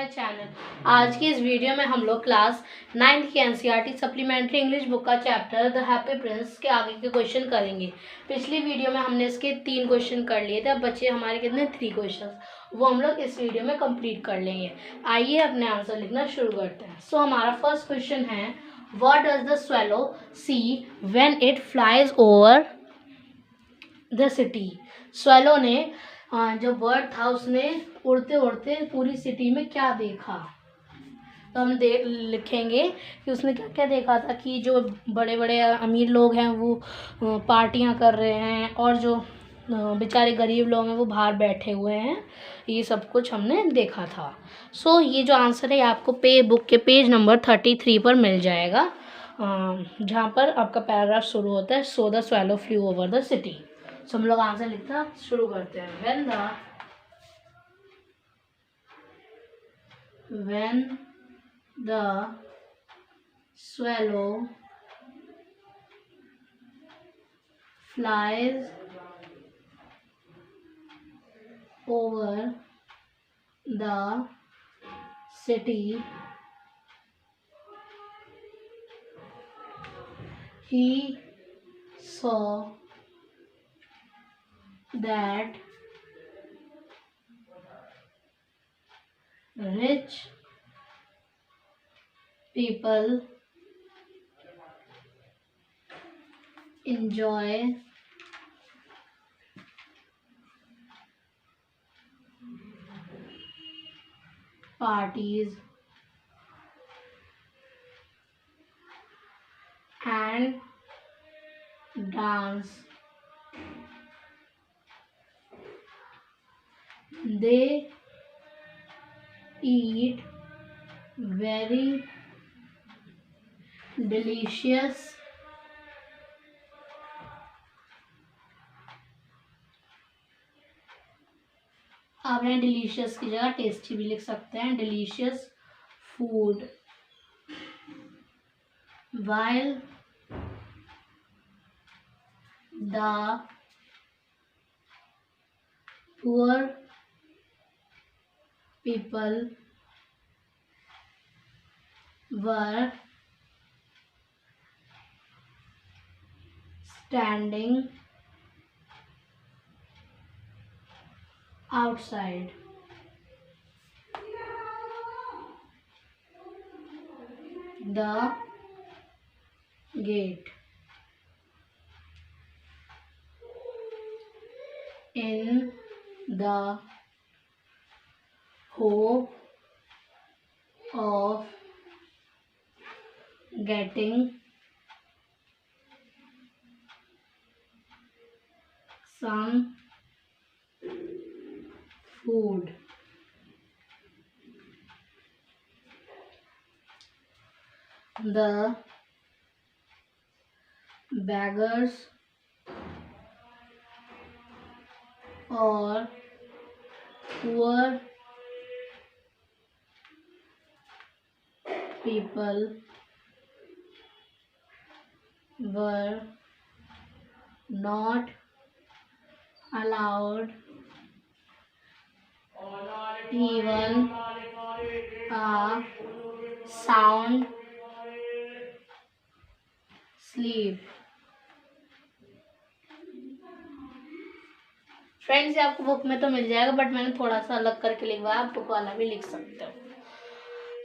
My channel. आज की इस वीडियो में हम लोग क्लास 9th की एनसीईआरटी सप्लीमेंट्री इंग्लिश बुक का चैप्टर द हैप्पी प्रिंस के आगे के क्वेश्चन करेंगे। पिछली वीडियो में हमने इसके 3 क्वेश्चन कर लिए थे, अब बच्चे हमारे कितने 3 क्वेश्चन, वो हम लोग इस वीडियो में कंप्लीट कर लेंगे। आइए अपने आंसर लिखना शुरू करते हैं। सो हमारा फर्स्ट क्वेश्चन है, what does the swallow see when it flies over the city. Swallow ने जो बर्ड था उसने उड़ते उड़ते पूरी सिटी में क्या देखा। तो हम लिखेंगे कि उसने क्या क्या देखा था कि जो बड़े बड़े अमीर लोग हैं वो पार्टियां कर रहे हैं और जो बेचारे गरीब लोग हैं वो बाहर बैठे हुए हैं। ये सब कुछ हमने देखा था। सो ये जो आंसर है आपको बुक के पेज नंबर 33 पर मिल जाएगा, जहाँ पर आपका पैराग्राफ शुरू होता है, so the swallow flew over the city. So हम लोग आंसर लिखना शुरू करते हैं। when the swallow flies over the city, he saw that rich people enjoy parties and dance. They eat very delicious आप यहाँ डिलीशियस की जगह टेस्टी भी लिख सकते हैं, delicious food, while the poor people were standing outside the gate in the hope of getting some food. The beggars or poor people were not allowed even a sound sleep. Friends ये आपको book में तो मिल जाएगा, but मैंने थोड़ा सा अलग करके लिखवाया, आप बुक वाला भी लिख सकते हो।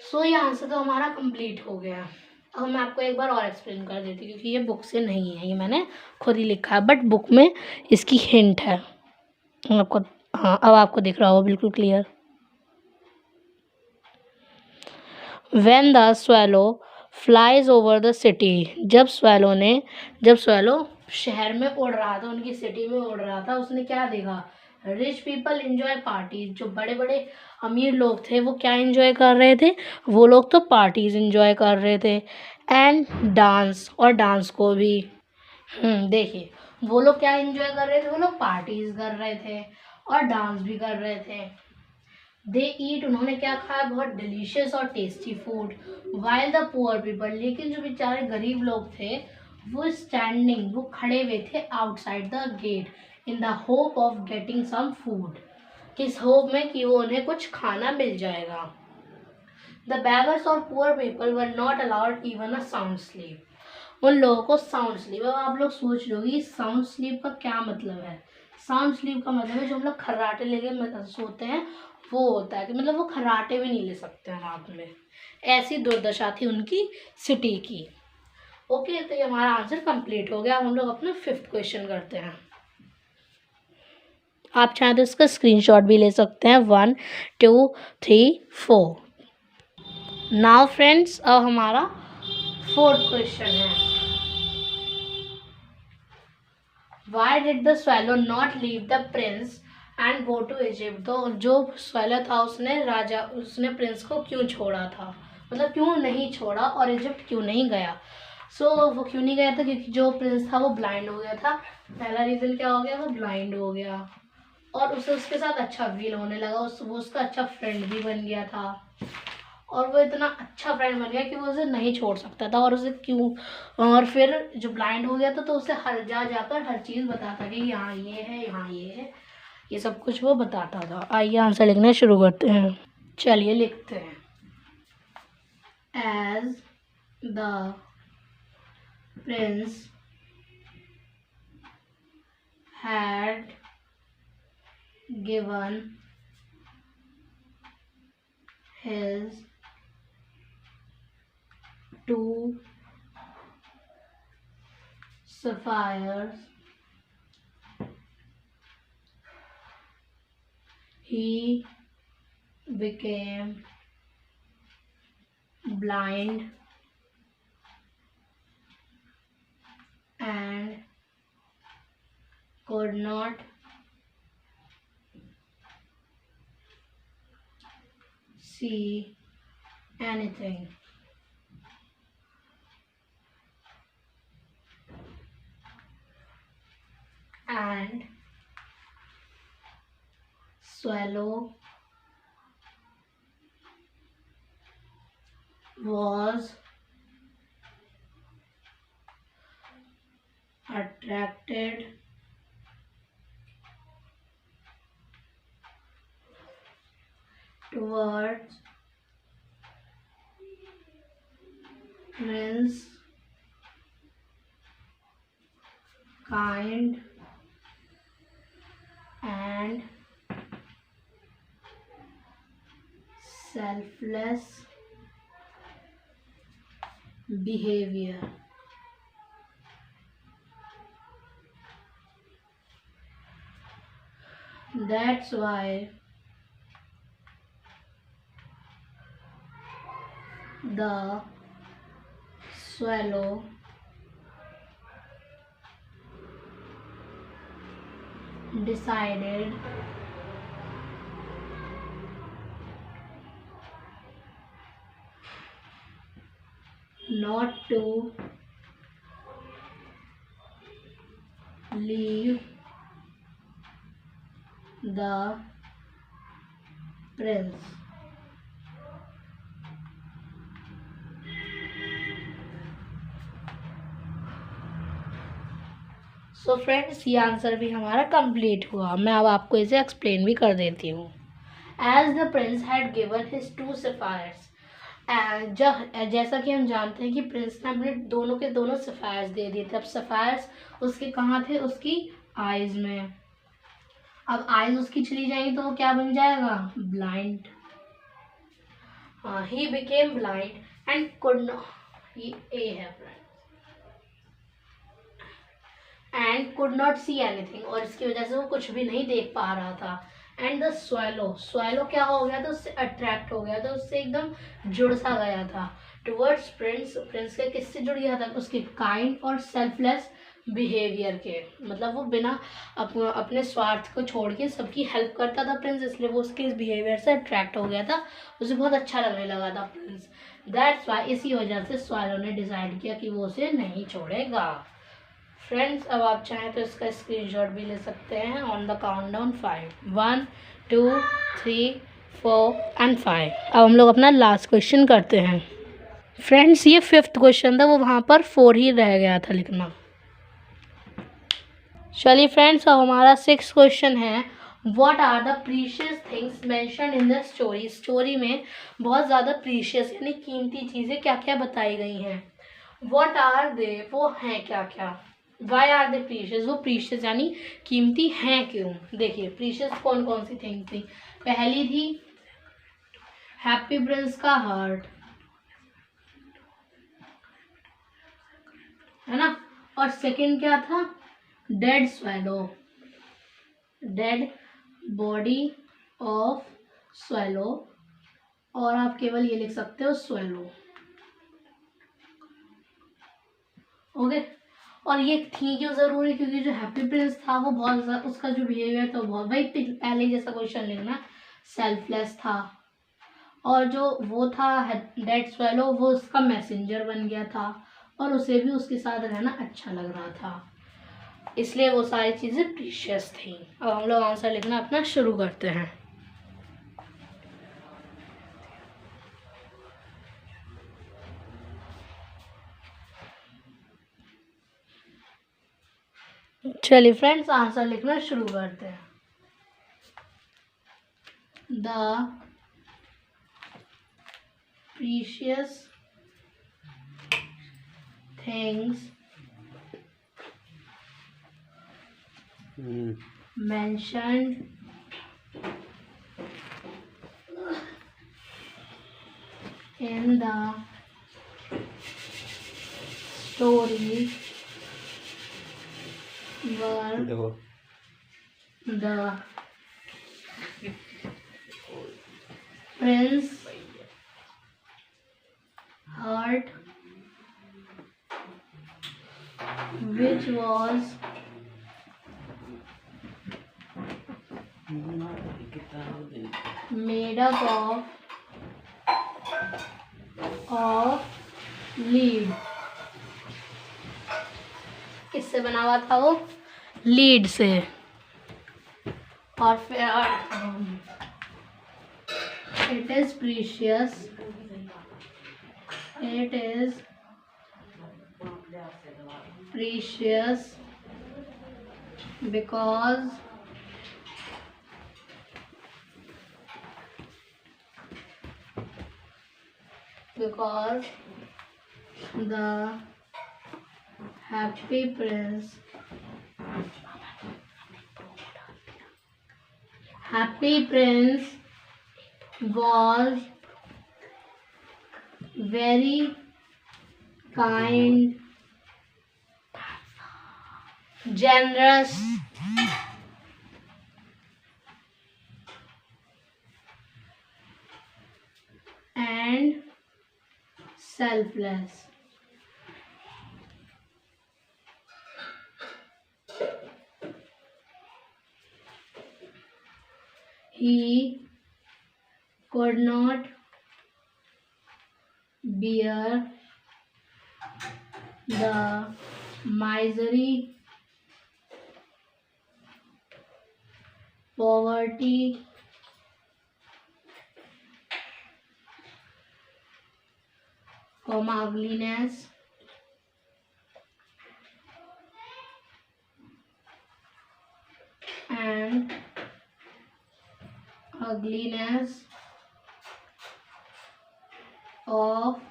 सो ये आंसर तो हमारा कंप्लीट हो गया। अब मैं आपको एक बार और एक्सप्लेन कर देती हूँ, क्योंकि ये बुक से नहीं है, ये मैंने खुद ही लिखा है, बट बुक में इसकी हिंट है आपको। हाँ, अब आपको दिख रहा होगा बिल्कुल clear. When the swallow flies over the city, जब swallow शहर में उड़ रहा था, उनकी सिटी में उड़ रहा था, उसने क्या देखा? Rich people enjoy parties. जो बड़े बड़े अमीर लोग थे वो क्या एंजॉय कर रहे थे? वो लोग तो पार्टीज एंजॉय कर रहे थे। एंड डांस, और डांस को भी देखिए, वो लोग क्या एंजॉय कर रहे थे? वो लोग पार्टीज कर रहे थे और डांस भी कर रहे थे। दे ईट, उन्होंने क्या खाया? बहुत डिलीशियस और tasty food. While the poor people, लेकिन जो बेचारे गरीब लोग थे वो स्टैंडिंग, वो खड़े हुए थे outside the gate in the hope of getting some food. किस होप में? कि वो उन्हें कुछ खाना मिल जाएगा। द beggars और poor people were not allowed even a sound sleep. उन लोगों को साउंड स्लीप, अब आप लोग सोच रहे हो साउंड स्लीप का क्या मतलब है। साउंड स्लीप का मतलब है जो हम लोग खर्राटे लेके सोते हैं वो होता है कि मतलब वो खर्राटे भी नहीं ले सकते हैं रात में। ऐसी दुर्दशा थी उनकी सिटी की। ओके, तो ये हमारा आंसर कंप्लीट हो गया। हम लोग अपना 5th क्वेश्चन करते हैं। आप चाहें तो इसका स्क्रीनशॉट भी ले सकते हैं। 1 2 3 4। नाउ फ्रेंड्स, अब हमारा 4th क्वेश्चन है। Why did the swallow not leave the prince and go to Egypt. तो जो स्वेलो था उसने प्रिंस को क्यों छोड़ा था, मतलब क्यों नहीं छोड़ा और इजिप्ट क्यों नहीं गया। वो क्यों नहीं गया था क्योंकि जो प्रिंस था वो ब्लाइंड हो गया था। पहला रीज़न क्या हो गया, वो ब्लाइंड हो गया और उसे उसके साथ अच्छा फील होने लगा। वो उसका अच्छा फ्रेंड भी बन गया था और वो इतना अच्छा फ्रेंड बन गया कि वो उसे नहीं छोड़ सकता था। और उसे क्यों, और फिर जो ब्लाइंड हो गया था तो उसे हर जाकर हर चीज़ बताता कि यहाँ ये है, यहाँ ये है, ये सब कुछ वो बताता था। आइए आंसर लिखना शुरू करते हैं। चलिए लिखते हैं। As the prince had given his two sapphires, he became blind and could not see anything. And swallow was attracted towards Prince kind and selfless behavior. That's why the swallow decided not to leave the prince. So friends, ये answer भी हमारा complete हुआ। मैं अब आपको इसे explain भी कर देती हूँ। As the prince had given his 2 sapphires, जैसा कि हम जानते हैं कि प्रिंस ने अपने दोनों के दोनों सफायर्स दे दिए थे। अब सफायर्स उसके कहाँ थे, उसकी आइज में। अब आइज उसकी चली जाएंगी तो वो क्या बन जाएगा, blind. He became blind and could not, ये ए है friend, and could not see anything, और इसकी वजह से वो कुछ भी नहीं देख पा रहा था। एंड द स्वैलो क्या हो गया था, उससे अट्रैक्ट हो गया था, उससे एकदम जुड़ सा गया था टुवर्ड्स प्रिंस के। किससे जुड़ गया था, उसके काइंड और सेल्फलेस बिहेवियर के, मतलब वो बिना अपने स्वार्थ को छोड़ के सबकी हेल्प करता था प्रिंस, इसलिए वो उसके इस बिहेवियर से अट्रैक्ट हो गया था, उसे बहुत अच्छा लगने लगा था प्रिंस। दैट्स वाई, इसी वजह से स्वैलो ने डिसाइड किया कि वो उसे नहीं छोड़ेगा। फ्रेंड्स, अब आप चाहें तो इसका स्क्रीनशॉट भी ले सकते हैं ऑन द काउंटडाउन 5, 1 2 3 4 एंड 5। अब हम लोग अपना लास्ट क्वेश्चन करते हैं। फ्रेंड्स, ये 5th क्वेश्चन था, वो वहाँ पर 4 ही रह गया था लिखना। चलिए फ्रेंड्स, अब हमारा 6th क्वेश्चन है। What are the precious things mentioned in the story? Story में बहुत ज़्यादा प्रीशियस यानी कीमती चीज़ें क्या क्या बताई गई हैं. What are they? वो हैं क्या क्या. Why are they precious? वो प्रीशियस यानी कीमती हैं क्यों. देखिए प्रीशियस कौन कौन सी थिंग थी. पहली थी हैप्पी प्रिंस का हार्ट, है ना. और सेकंड क्या था, dead swallow, dead body of swallow, और आप केवल ये लिख सकते हो स्वेलो. ओके. और ये थी क्यों जरूरी, क्योंकि जो हैप्पी प्रिंस था वो बहुत, उसका जो बिहेवियर था बहुत, वही पहले जैसा क्वेश्चन लिखना, सेल्फलेस था. और जो वो था डेड स्वेलो, वो उसका मैसेंजर बन गया था और उसे भी उसके साथ रहना अच्छा लग रहा था, इसलिए वो सारी चीज़ें प्रीशियस थी. अब हम लोग आंसर लिखना अपना शुरू करते हैं. चलिए फ्रेंड्स आंसर लिखना शुरू करते हैं. The precious things mentioned in the story were the prince heart, which was made up of lead. किससे बना हुआ था वो, लीड से. और फिर it is precious, it is precious because the happy prince was very kind, generous, and selfless. He could not bear the misery, poverty, ugliness, and of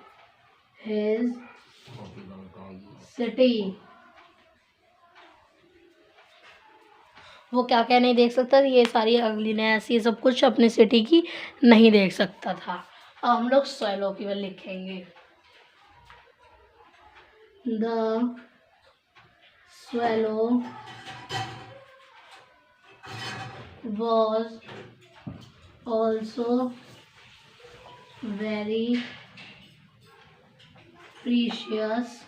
his city. वो क्या क्या नहीं देख सकता था, ये सारी अगलीनेस ये सब कुछ अपनी सिटी की नहीं देख सकता था. अब हम लोग स्वेलो की वजह लिखेंगे. The swallow was also very precious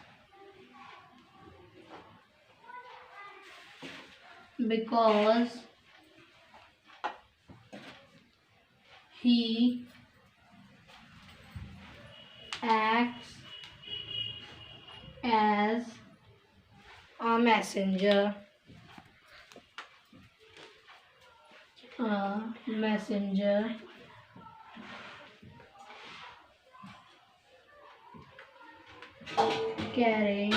because he acts as a messenger carrying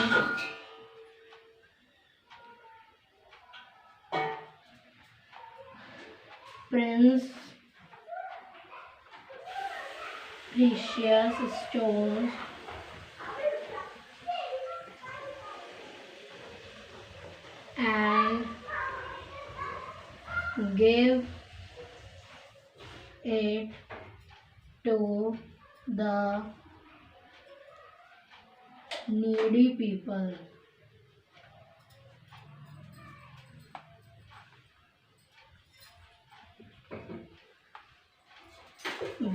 Prince precious stones and give it to the needy people.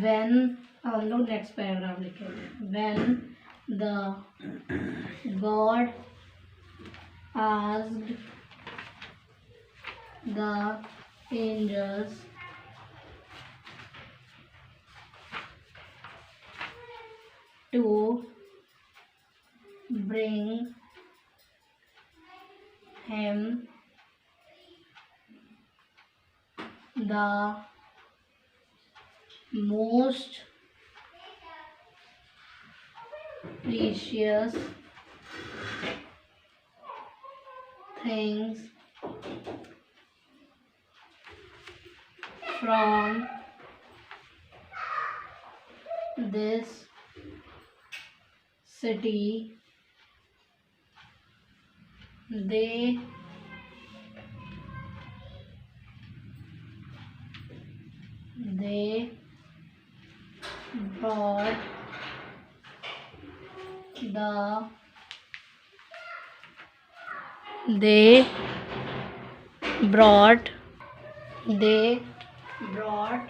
When हम लोग नेक्स्ट पैराग्राफ लिखेंगे. When the God asked the angels to bring him the most precious things from this city, they brought they brought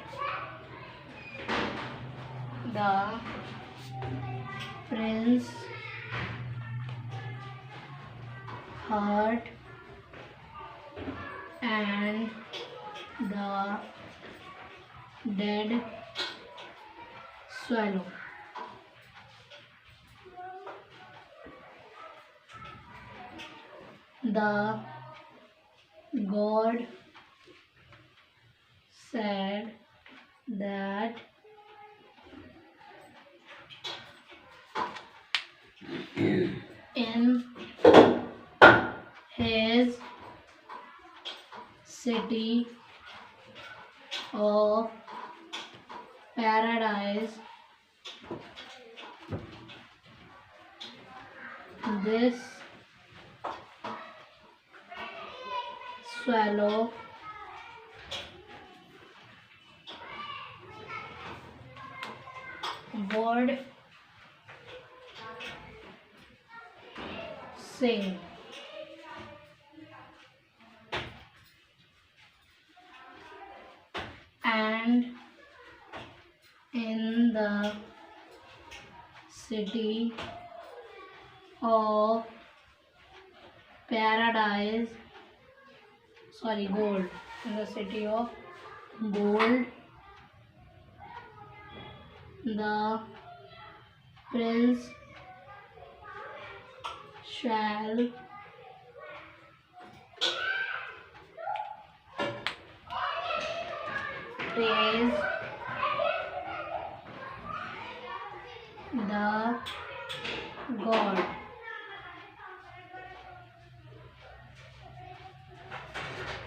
the prince heart and the dead swallow. The God said that in his city of paradise, this swallow would sing. And in the city of paradise, gold. In the city of gold, the prince shall praise the God.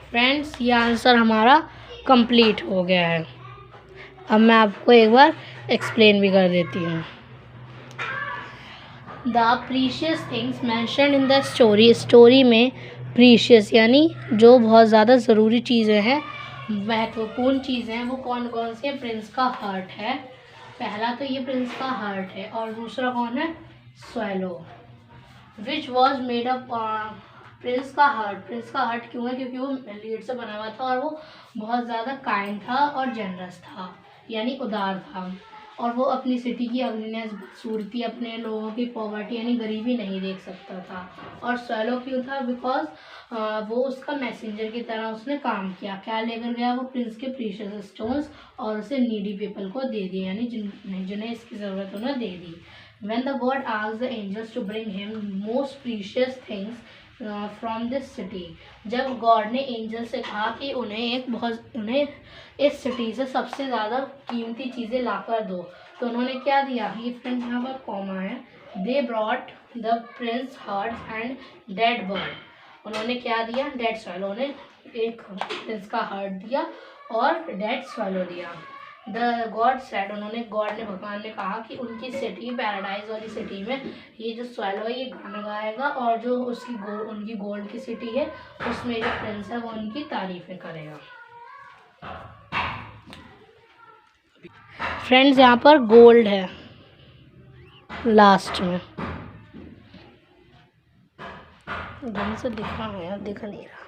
Friends, ये answer हमारा complete हो गया है. अब मैं आपको एक बार explain भी कर देती हूँ. The precious things mentioned in the story में प्रीशियस यानी जो बहुत ज़्यादा ज़रूरी चीज़ें हैं, महत्वपूर्ण चीज़ें हैं, वो कौन कौन सी है. प्रिंस का हार्ट है. पहला तो ये प्रिंस का हार्ट है. और दूसरा कौन है? Swallow. Which was made up. Prince का हार्ट क्यों है? क्योंकि वो लीड से बना हुआ था और वो बहुत ज़्यादा काइंड था और जनरस था, यानी उदार था. और वो अपनी सिटी की अग्लीनेस, बदसूरती, अपने लोगों की पॉवर्टी यानी गरीबी नहीं देख सकता था. और स्वैलो क्यों था? बिकॉज वो उसका मैसेंजर की तरह उसने काम किया. क्या लेकर गया? वो प्रिंस के प्रीशियस स्टोन्स, और उसे नीडी पीपल को दे दिए, यानी जिन्हें इसकी ज़रूरत उन्हें दे दी. When the God asked the angels to bring him most precious things from this city, जब गॉड ने एंजल से कहा कि उन्हें इस सिटी से सबसे ज़्यादा कीमती चीज़ें लाकर दो, तो उन्होंने क्या दिया? ये फ्रेंड्स यहाँ पर कॉमा है. They brought the Prince heart and dead bird. उन्होंने क्या दिया? Dead soil. उन्होंने एक प्रिंस का हार्ट दिया और डेथ swallow दिया। द गॉड सेड, गॉड ने, भगवान ने कहा कि उनकी सिटी, पैराडाइज वाली सिटी में ये जो स्वैलो है ये गाना गाएगा, और जो उनकी गोल्ड की सिटी है उसमें जो प्रिंस है वो उनकी तारीफें करेगा। फ्रेंड्स यहाँ पर गोल्ड है लास्ट में, ढंग से दिखा है यार, दिख नहीं रहा।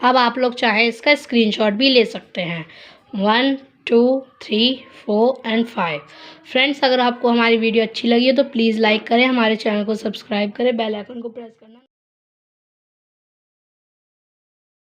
अब आप लोग चाहे इसका स्क्रीनशॉट भी ले सकते हैं। 1 2 3 4 एंड 5। फ्रेंड्स, अगर आपको हमारी वीडियो अच्छी लगी है तो प्लीज़ लाइक करें, हमारे चैनल को सब्सक्राइब करें, बेल आइकन को प्रेस करना।